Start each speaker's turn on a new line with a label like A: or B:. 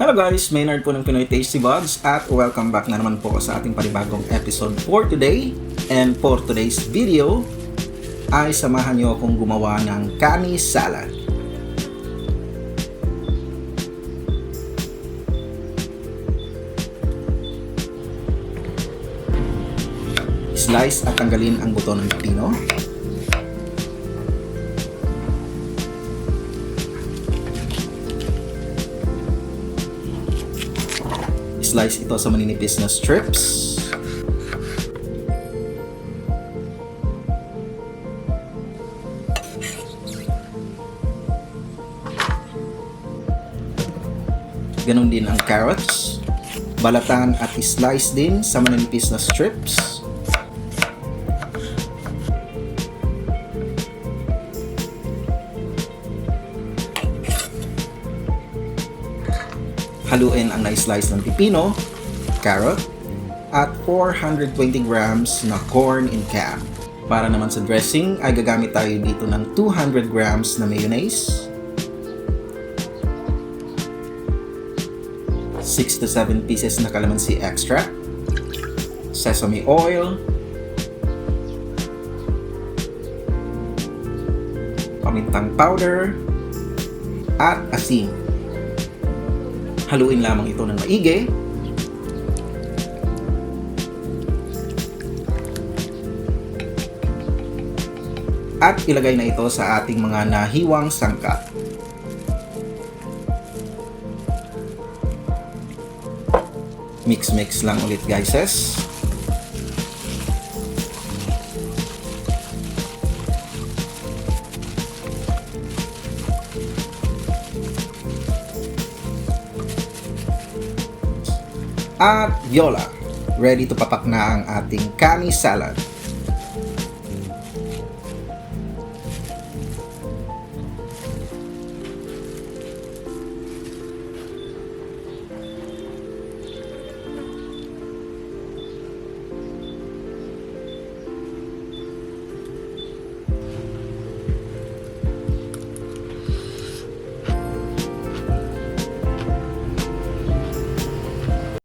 A: Hello guys, Maynard po ng Pinoy Tasty Vlogs at welcome back na naman po sa ating panibagong episode for today. And for today's video ay samahan niyo akong gumawa ng Kani salad. Slice at tanggalin ang buto ng pipino. Slice ito sa maninipis na strips. Ganon din ang carrots. Balatan at slice din sa maninipis na strips. Haluin ang na-slice ng pipino, carrot, at 420 grams na corn in can. Para naman sa dressing ay gagamit tayo dito ng 200 grams na mayonnaise, 6 to 7 pieces na calamansi extract, sesame oil, pamintang powder, at asin. Haluin lamang ito ng maigi. At ilagay na ito sa ating mga nahiwang sangkap. Mix lang ulit guys. At viola, ready to papak na ang ating Kani salad.